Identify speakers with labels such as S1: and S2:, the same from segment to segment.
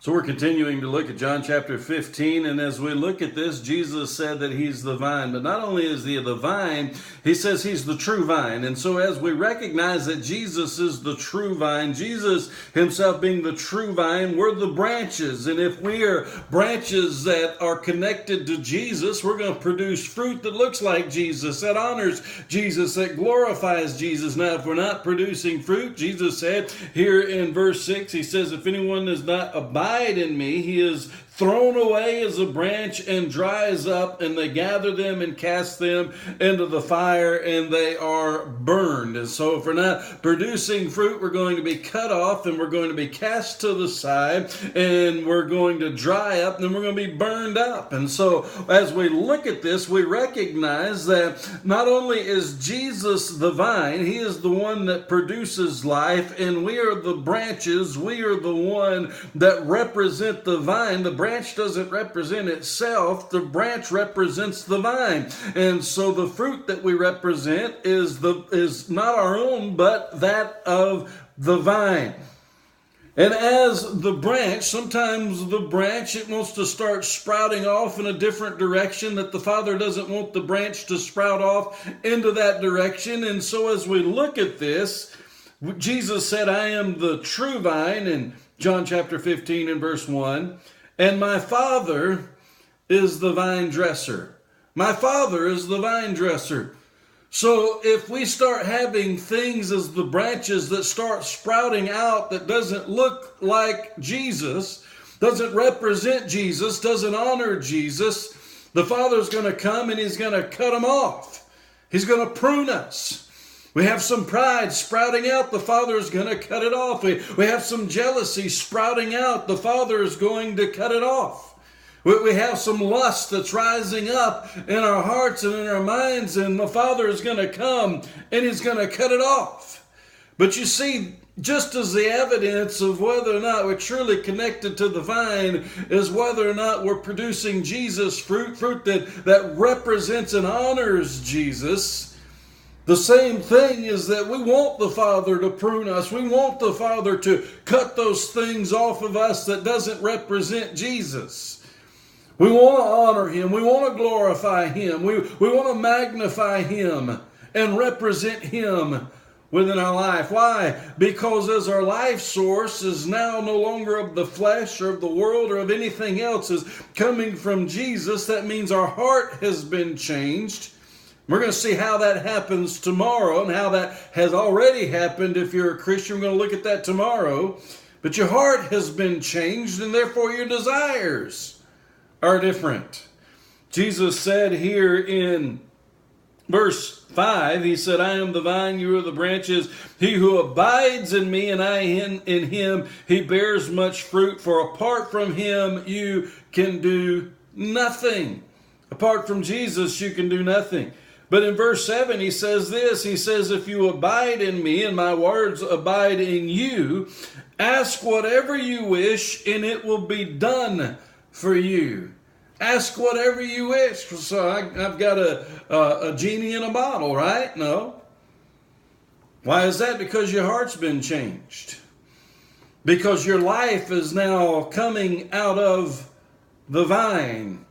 S1: So we're continuing to look at John chapter 15, and as we look at this, Jesus said that he's the vine. But not only is he the vine, he says he's the true vine. And so as we recognize that Jesus is the true vine, Jesus himself being the true vine, we're the branches. And if we are branches that are connected to Jesus, we're going to produce fruit that looks like Jesus, that honors Jesus, that glorifies Jesus. Now, if we're not producing fruit, Jesus said here in verse 6, he says, if anyone does not abide in me, he is thrown away as a branch and dries up, and they gather them and cast them into the fire, and they are burned. And so if we're not producing fruit, we're going to be cut off, and we're going to be cast to the side, and we're going to dry up, and then we're going to be burned up. And so as we look at this, we recognize that not only is Jesus the vine, he is the one that produces life, and we are the branches. We are the one that represent the vine. The branch doesn't represent itself. The branch represents the vine. And so the fruit that we represent is not our own, but that of the vine. And as the branch, sometimes the branch, it wants to start sprouting off in a different direction, that the Father doesn't want the branch to sprout off into that direction. And so as we look at this, Jesus said, I am the true vine in John chapter 15 and verse 1. And my Father is the vine dresser. My Father is the vine dresser. So if we start having things as the branches that start sprouting out that doesn't look like Jesus, doesn't represent Jesus, doesn't honor Jesus, the Father's going to come and he's going to cut them off. He's going to prune us. We have some pride sprouting out, the Father is going to cut it off. We have some jealousy sprouting out, the Father is going to cut it off. We have some lust that's rising up in our hearts and in our minds, and the Father is going to come and he's going to cut it off. But you see, just as the evidence of whether or not we're truly connected to the vine is whether or not we're producing Jesus fruit that represents and honors Jesus, the same thing is that we want the Father to prune us. We want the Father to cut those things off of us that doesn't represent Jesus. We want to honor him. We want to glorify him. We want to magnify him and represent him within our life. Why? Because as our life source is now no longer of the flesh or of the world or of anything else, is coming from Jesus, that means our heart has been changed. We're going to see how that happens tomorrow and how that has already happened if you're a Christian. We're going to look at that tomorrow. But your heart has been changed, and therefore your desires are different. Jesus said here in verse 5, he said, I am the vine, you are the branches. He who abides in me and I in him, he bears much fruit. For apart from him, you can do nothing. Apart from Jesus, you can do nothing. But in verse 7, he says this. He says, if you abide in me and my words abide in you, ask whatever you wish and it will be done for you. Ask whatever you wish. So I've got a genie in a bottle, right? No. Why is that? Because your heart's been changed. Because your life is now coming out of the vine.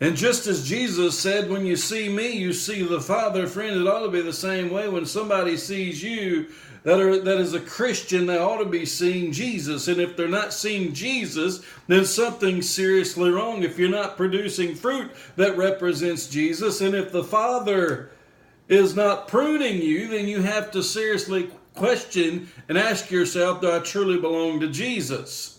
S1: And just as Jesus said, when you see me, you see the Father. Friend, it ought to be the same way. When somebody sees you that is a Christian, they ought to be seeing Jesus. And if they're not seeing Jesus, then something's seriously wrong. If you're not producing fruit that represents Jesus, and if the Father is not pruning you, then you have to seriously question and ask yourself, do I truly belong to Jesus?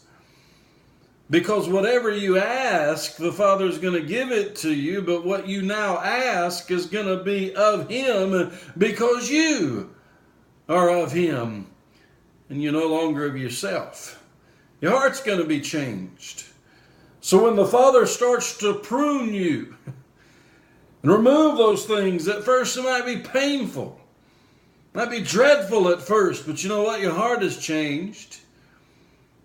S1: Because whatever you ask, the Father is going to give it to you, but what you now ask is going to be of him because you are of him and you're no longer of yourself. Your heart's going to be changed. So when the Father starts to prune you and remove those things, at first it might be painful, might be dreadful at first, but you know what? Your heart has changed.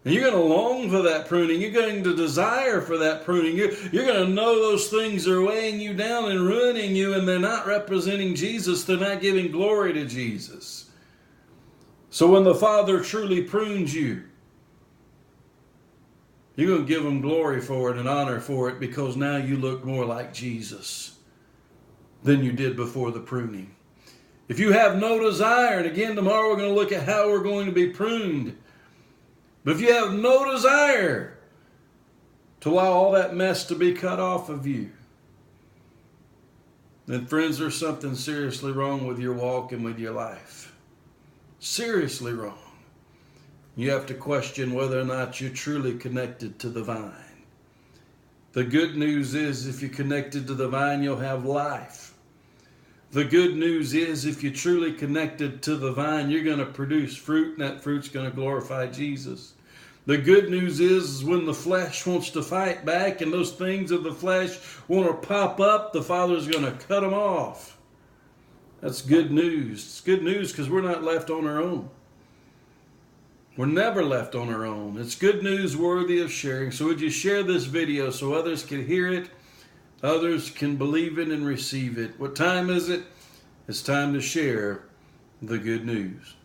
S1: And you're going to long for that pruning. You're going to desire for that pruning. You're going to know those things are weighing you down and ruining you, and they're not representing Jesus. They're not giving glory to Jesus. So when the Father truly prunes you, You're going to give him glory for it and honor for it, because now you look more like Jesus than you did before the pruning. If you have no desire, and again tomorrow we're going to look at how we're going to be pruned. But if you have no desire to allow all that mess to be cut off of you, then friends, there's something seriously wrong with your walk and with your life. Seriously wrong. You have to question whether or not you're truly connected to the vine. The good news is, if you're connected to the vine, you'll have life. The good news is, if you're truly connected to the vine, you're going to produce fruit, and that fruit's going to glorify Jesus. The good news is when the flesh wants to fight back and those things of the flesh want to pop up, the Father's going to cut them off. That's good news. It's good news because we're not left on our own. We're never left on our own. It's good news worthy of sharing. So would you share this video so others can hear it, others can believe it and receive it? What time is it? It's time to share the good news.